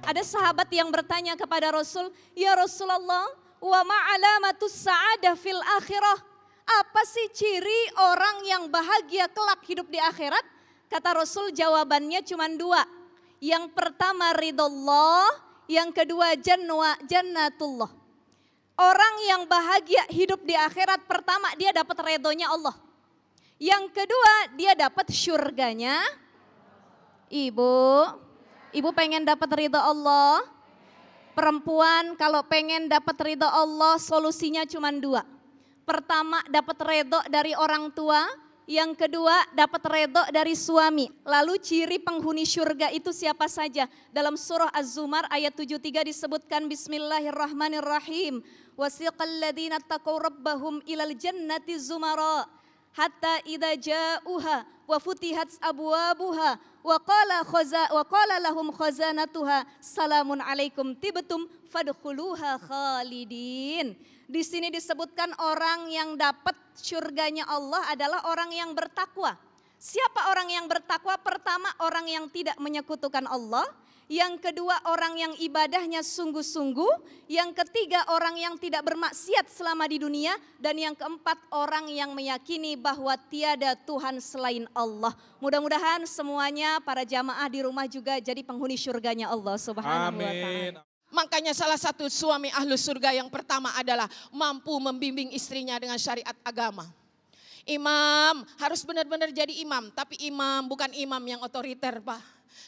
Ada sahabat yang bertanya kepada Rasul, "Ya Rasulullah, wa ma'alamatus sa'adah fil akhirah?" Apa sih ciri orang yang bahagia kelak hidup di akhirat? Kata Rasul jawabannya cuma dua. Yang pertama ridullah, yang kedua jannatullah. Orang yang bahagia hidup di akhirat pertama dia dapat ridhonya Allah. Yang kedua dia dapat syurganya. Ibu pengen dapat ridho Allah? Perempuan kalau pengen dapat ridho Allah solusinya cuma dua. Pertama dapat ridho dari orang tua, yang kedua dapat ridho dari suami. Lalu ciri penghuni syurga itu siapa saja? Dalam surah Az-Zumar ayat 73 disebutkan Bismillahirrahmanirrahim. Wasiqal ladzina taqaw rabbahum ilal jannati zumara hatta idza ja'uha wa futihat abwabuha wa qala lahum khazanatuha salamun alaikum tibtum fadkhuluha khalidin. Di sini disebutkan orang yang dapat syurganya Allah adalah orang yang bertakwa. Siapa orang yang bertakwa? Pertama orang yang tidak menyekutukan Allah. Yang kedua orang yang ibadahnya sungguh-sungguh. Yang ketiga orang yang tidak bermaksiat selama di dunia. Dan yang keempat orang yang meyakini bahwa tiada Tuhan selain Allah. Mudah-mudahan semuanya para jamaah di rumah juga jadi penghuni syurganya Allah Subhanahu wa ta'ala. Makanya salah satu suami ahlu surga yang pertama adalah mampu membimbing istrinya dengan syariat agama. Imam harus benar-benar jadi imam, tapi imam bukan imam yang otoriter, Pak.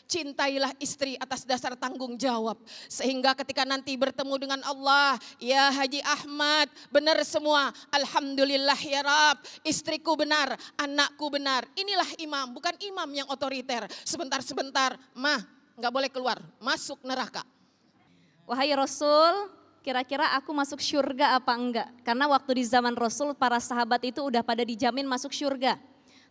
Cintailah istri atas dasar tanggung jawab. Sehingga ketika nanti bertemu dengan Allah, ya Haji Ahmad, benar semua. Alhamdulillah ya Rab, istriku benar, anakku benar. Inilah imam, bukan imam yang otoriter. Sebentar-sebentar, mah gak boleh keluar, masuk neraka. Wahai Rasul, kira-kira aku masuk syurga apa enggak? Karena waktu di zaman Rasul para sahabat itu udah pada dijamin masuk syurga.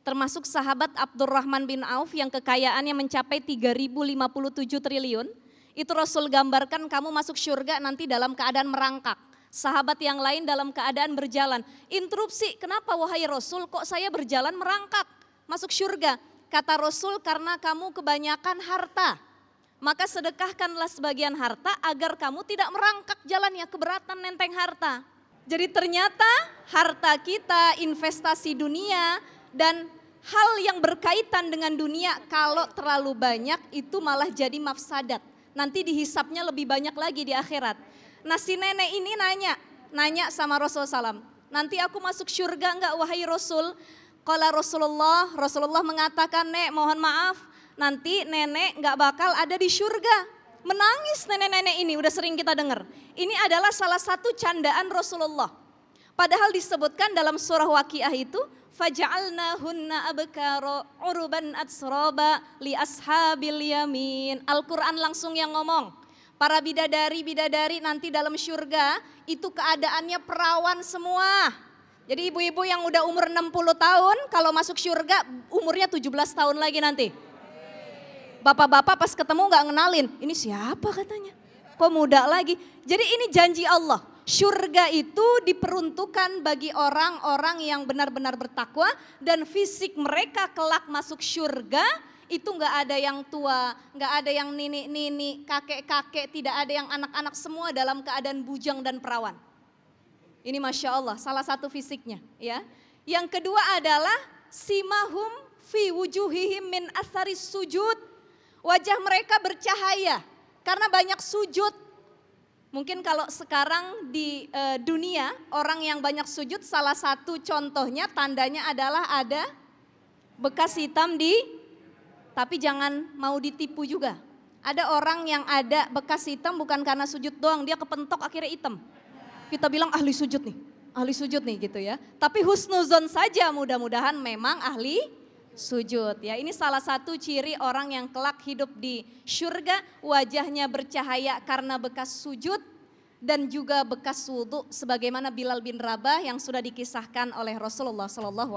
Termasuk sahabat Abdurrahman bin Auf yang kekayaannya mencapai 3.057 triliun. Itu Rasul gambarkan kamu masuk syurga nanti dalam keadaan merangkak. Sahabat yang lain dalam keadaan berjalan. Interupsi, kenapa wahai Rasul kok saya berjalan merangkak? Masuk syurga. Kata Rasul karena kamu kebanyakan harta. Maka sedekahkanlah sebagian harta agar kamu tidak merangkak jalannya, keberatan nenteng harta. Jadi ternyata harta kita, investasi dunia dan hal yang berkaitan dengan dunia kalau terlalu banyak itu malah jadi mafsadat. Nanti dihisapnya lebih banyak lagi di akhirat. Nah si nenek ini nanya sama Rasulullah SAW. Nanti aku masuk syurga enggak wahai Rasul? Qala Rasulullah mengatakan, "Nek, mohon maaf. Nanti nenek gak bakal ada di syurga." Menangis nenek-nenek ini, udah sering kita dengar. Ini adalah salah satu candaan Rasulullah. Padahal disebutkan dalam surah Waqiah itu, faja'alnahunna abkara uruban atsraba li ashabil yamin. Al-Quran langsung yang ngomong. Para bidadari-bidadari nanti dalam syurga itu keadaannya perawan semua. Jadi ibu-ibu yang udah umur 60 tahun kalau masuk syurga umurnya 17 tahun lagi nanti. Bapak-bapak pas ketemu gak ngenalin, ini siapa katanya, kok muda lagi. Jadi ini janji Allah, syurga itu diperuntukkan bagi orang-orang yang benar-benar bertakwa. Dan fisik mereka kelak masuk syurga itu gak ada yang tua, gak ada yang nini-nini, kakek-kakek, tidak ada yang anak-anak, semua dalam keadaan bujang dan perawan. Ini Masya Allah salah satu fisiknya ya. Yang kedua adalah simahum fi wujuhihim min atharis sujud. Wajah mereka bercahaya karena banyak sujud. Mungkin kalau sekarang di dunia orang yang banyak sujud salah satu contohnya tandanya adalah ada bekas hitam tapi jangan mau ditipu juga. Ada orang yang ada bekas hitam bukan karena sujud doang, dia kepentok akhirnya hitam. Kita bilang ahli sujud nih gitu ya. Tapi husnuzon saja mudah-mudahan memang ahli sujud ya. Ini salah satu ciri orang yang kelak hidup di syurga, wajahnya bercahaya karena bekas sujud dan juga bekas wudu sebagaimana Bilal bin Rabah yang sudah dikisahkan oleh Rasulullah SAW.